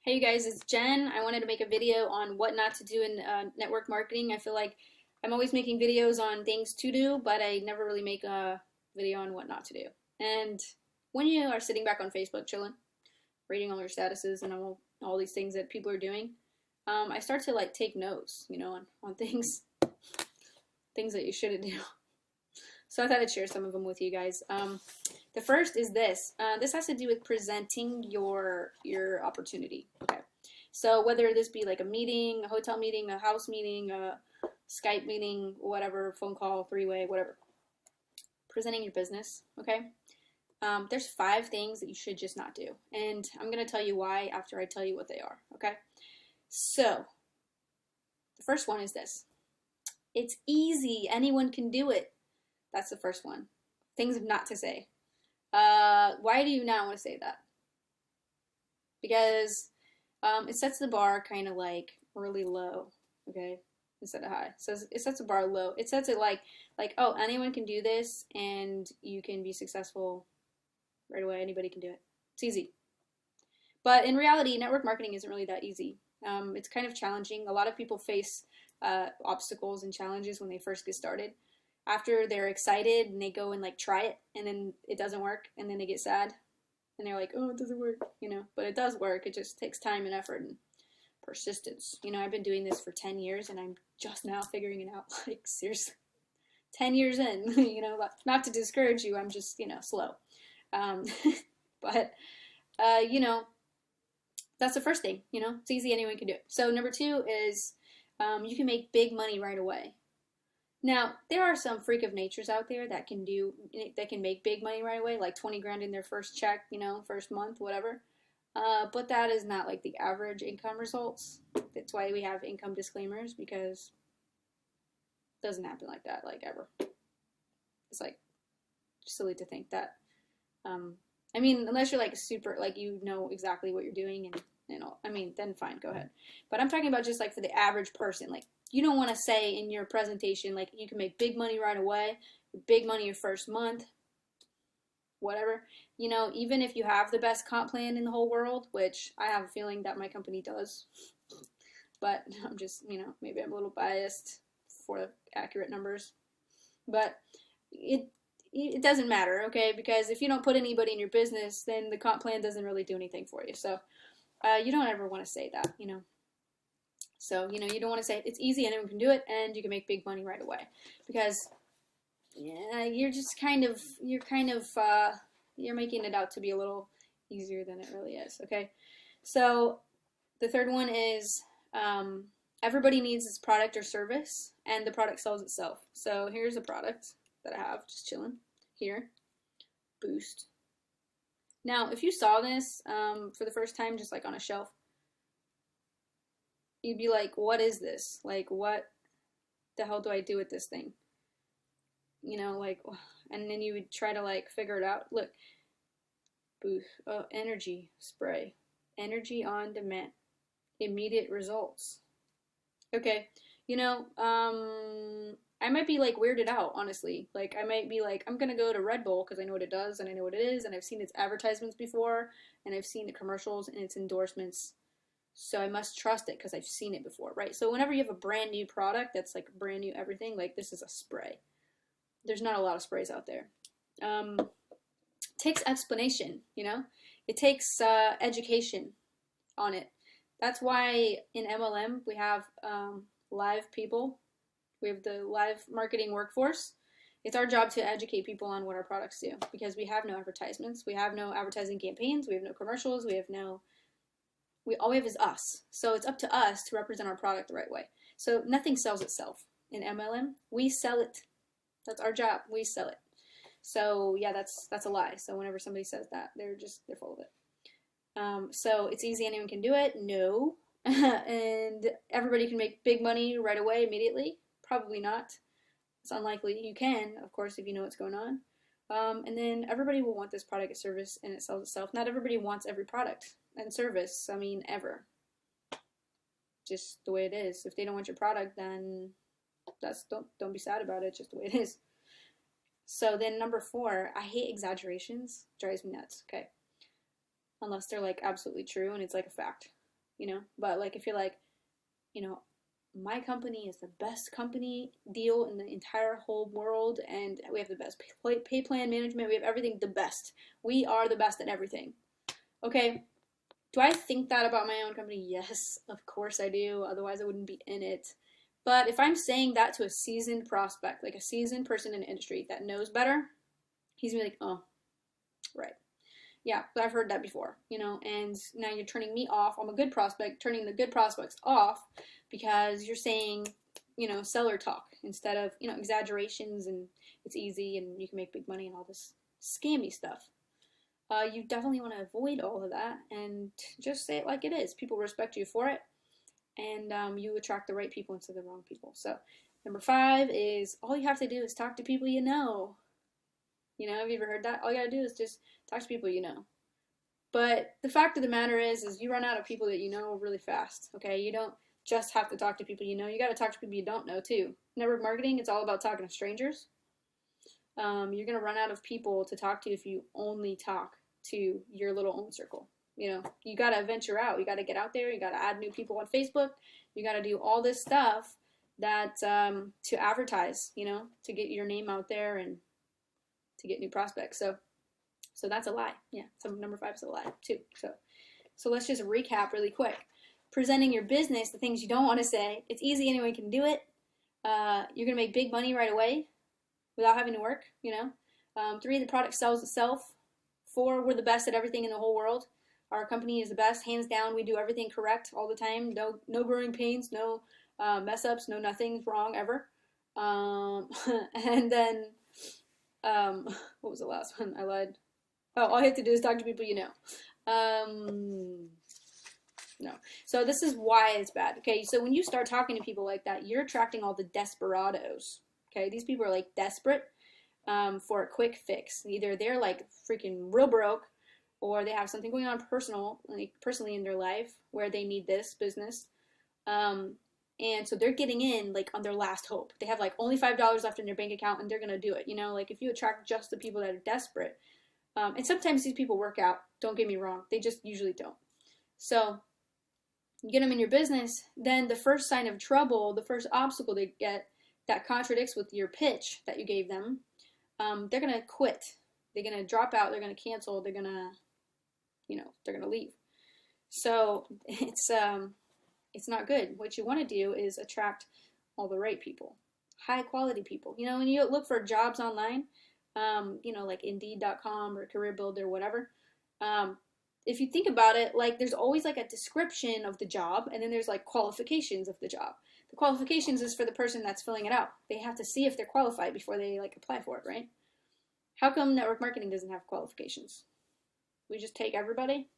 Hey you guys, it's Jen. I wanted to make a video on what not to do in network marketing. I feel like I'm always making videos on things to do, but I never really make a video on what not to do. And when you are sitting back on Facebook chilling, reading all your statuses and all these things that people are doing, I start to like take notes, on things that you shouldn't do. So I thought I'd share some of them with you guys. The first is this. This has to do with presenting your opportunity. Okay. So whether this be like a meeting, a hotel meeting, a house meeting, a Skype meeting, whatever, phone call, three-way, whatever. Presenting your business. Okay. There's 5 things that you should just not do. And I'm going to tell you why after I tell you what they are. Okay. So the first one is this. It's easy. Anyone can do it. That's the first one. Things not to say. Why do you not want to say that? Because it sets the bar kind of like really low, okay, instead of high. So it sets the bar low. It sets it like oh, anyone can do this and you can be successful right away. Anybody can do it. It's easy. But in reality, network marketing isn't really that easy. It's kind of challenging. A lot of people face obstacles and challenges when they first get started. After they're excited and they go and like try it and then it doesn't work and then they get sad and they're like, oh, it doesn't work, but it does work. It just takes time and effort and persistence. I've been doing this for 10 years and I'm just now figuring it out. Like seriously, 10 years in, not to discourage you. I'm just, slow. But, that's the first thing, it's easy. Anyone can do it. So number 2 is you can make big money right away. Now, there are some freak of natures out there that can make big money right away, like 20 grand in their first check, first month, whatever. But that is not like the average income results. That's why we have income disclaimers, because it doesn't happen like that, like ever. It's like silly to think that. I mean, unless you're like super, like you know exactly what you're doing and all. I mean, then fine, go ahead. But I'm talking about just like for the average person, like. You don't want to say in your presentation, like, you can make big money right away, big money your first month, whatever. Even if you have the best comp plan in the whole world, which I have a feeling that my company does, but I'm just, maybe I'm a little biased for accurate numbers. But it doesn't matter, okay? Because if you don't put anybody in your business, then the comp plan doesn't really do anything for you. So you don't ever want to say that, So, you don't want to say it's easy, anyone can do it, and you can make big money right away. Because, yeah, you're making it out to be a little easier than it really is, okay? So, the third one is everybody needs this product or service, and the product sells itself. So, here's a product that I have, just chilling, here, Boost. Now, if you saw this for the first time, just like on a shelf, you'd be like, what is this? Like, what the hell do I do with this thing? And then you would try to like figure it out. Look, Boost, energy spray, energy on demand, immediate results. Okay, I might be like weirded out, honestly. Like, I might be like, I'm gonna go to Red Bull because I know what it does and I know what it is, and I've seen its advertisements before, and I've seen the commercials and its endorsements. So I must trust it because I've seen it before, right? So whenever you have a brand new product that's like brand new everything, like this is a spray. There's not a lot of sprays out there. It takes explanation, It takes education on it. That's why in MLM we have live people. We have the live marketing workforce. It's our job to educate people on what our products do because we have no advertisements. We have no advertising campaigns. We have no commercials. All we have is us. So it's up to us to represent our product the right way. So nothing sells itself. In MLM, we sell it. That's our job. We sell it. So yeah, that's a lie. So whenever somebody says that, they're full of it. So it's easy, anyone can do it. No. And everybody can make big money right away, immediately. Probably not. It's unlikely. You can, of course, if you know what's going on. And then everybody will want this product or service and it sells itself. Not everybody wants every product and service, ever. Just the way it is. If they don't want your product, then don't be sad about it. Just the way it is. So then number 4, I hate exaggerations. Drives me nuts. Okay, unless they're like absolutely true and it's like a fact. But like if you're like, you know, my company is the best company deal in the entire whole world, and we have the best pay plan management, we have everything the best. We are the best at everything. Okay, do I think that about my own company? Yes, of course I do. Otherwise, I wouldn't be in it. But if I'm saying that to a seasoned prospect, like a seasoned person in the industry that knows better, he's gonna be like, oh, right. Yeah, but I've heard that before, and now you're turning me off. I'm a good prospect, turning the good prospects off because you're saying, seller talk instead of, exaggerations, and it's easy and you can make big money and all this scammy stuff. You definitely want to avoid all of that and just say it like it is. People respect you for it, and you attract the right people instead of the wrong people. So, number 5 is all you have to do is talk to people you know. Have you ever heard that? All you gotta do is just talk to people you know. But the fact of the matter is you run out of people that you know really fast. Okay, you don't just have to talk to people you know. You got to talk to people you don't know too. Network marketing, it's all about talking to strangers. You're gonna run out of people to talk to if you only talk to your little own circle. You gotta venture out. You gotta get out there. You gotta add new people on Facebook. You gotta do all this stuff that to advertise. To get your name out there and to get new prospects. So that's a lie. Yeah, so number 5 is a lie too. So let's just recap really quick. Presenting your business, the things you don't want to say. It's easy, anyone can do it. You're gonna make big money right away without having to work. 3, the product sells itself. 4, we're the best at everything in the whole world. Our company is the best, hands down. We do everything correct all the time. No growing pains, no mess ups, no nothing's wrong ever. And then what was the last one? I lied. Oh, all you have to do is talk to people you know. No. So this is why it's bad. Okay, so when you start talking to people like that, you're attracting all the desperados. Okay, these people are like desperate for a quick fix. Either they're like freaking real broke, or they have something going on personally in their life where they need this business. And so they're getting in like on their last hope. They have like only $5 left in their bank account and they're gonna do it. Like if you attract just the people that are desperate, and sometimes these people work out. Don't get me wrong, they just usually don't. So you get them in your business, then the first sign of trouble, the first obstacle they get that contradicts with your pitch that you gave them, they're gonna quit. They're gonna drop out. They're gonna cancel. They're gonna, they're gonna leave. So it's not good. What you want to do is attract all the right people, high quality people. When you look for jobs online, like Indeed.com or Career Builder, whatever. If you think about it, like there's always like a description of the job, and then there's like qualifications of the job. The qualifications is for the person that's filling it out. They have to see if they're qualified before they like apply for it, right? How come network marketing doesn't have qualifications? We just take everybody,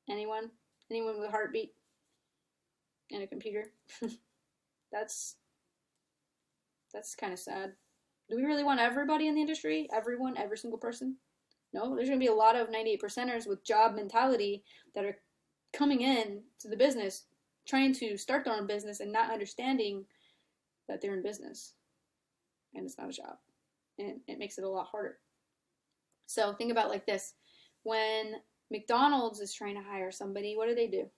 anyone with a heartbeat and a computer. That's kind of sad. Do we really want everybody in the industry? Everyone, every single person? No, there's going to be a lot of 98%ers with job mentality that are coming in to the business, trying to start their own business and not understanding that they're in business. And it's not a job. And it makes it a lot harder. So think about like this. When McDonald's is trying to hire somebody, what do? They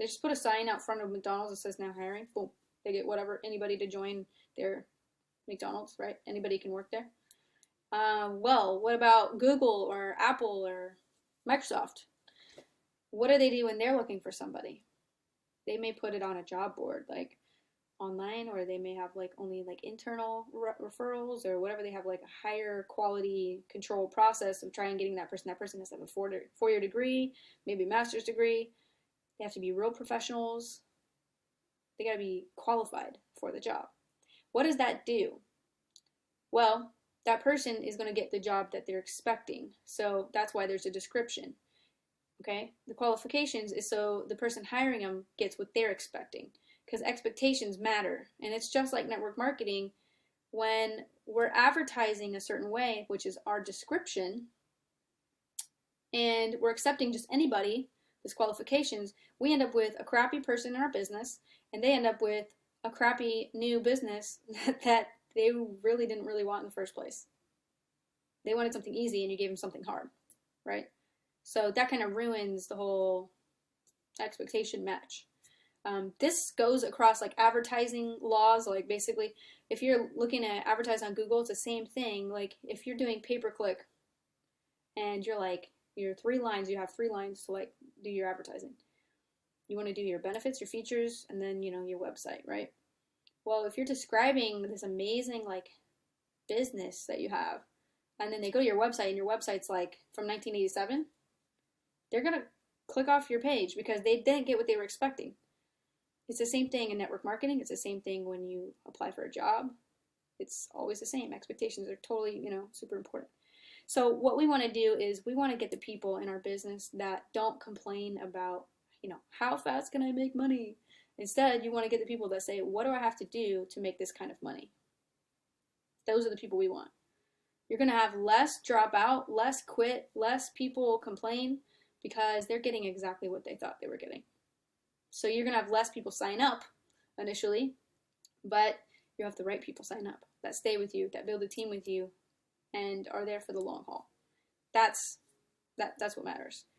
just put a sign out front of McDonald's that says now hiring. Boom. They get anybody to join their McDonald's, right? Anybody can work there. Well, what about Google or Apple or Microsoft? What do they do when they're looking for somebody? They may put it on a job board, like online, or they may have like only like internal referrals or whatever. They have like a higher quality control process of trying getting that person. That person has to have a four-year degree, maybe a master's degree. They have to be real professionals. They got to be qualified for the job. What does that do? Well, that person is going to get the job that they're expecting. So that's why there's a description. Okay? The qualifications is so the person hiring them gets what they're expecting. Because expectations matter. And it's just like network marketing. When we're advertising a certain way, which is our description, and we're accepting just anybody, these qualifications, we end up with a crappy person in our business, and they end up with a crappy new business that they really didn't really want in the first place. They wanted something easy and you gave them something hard, right? So that kind of ruins the whole expectation match. This goes across like advertising laws. Like basically, if you're looking at advertise on Google, it's the same thing. Like if you're doing pay per click and you're like, your 3 lines, you have 3 lines to like do your advertising. You want to do your benefits, your features, and then, your website, right? Well, if you're describing this amazing like business that you have, and then they go to your website and your website's like from 1987, they're going to click off your page because they didn't get what they were expecting. It's the same thing in network marketing. It's the same thing when you apply for a job. It's always the same. Expectations are totally, super important. So what we want to do is we want to get the people in our business that don't complain about, how fast can I make money? Instead, you want to get the people that say, what do I have to do to make this kind of money? Those are the people we want. You're going to have less dropout, less quit, less people complain because they're getting exactly what they thought they were getting. So you're going to have less people sign up initially, but you have the right people sign up that stay with you, that build a team with you, and are there for the long haul. That's what matters.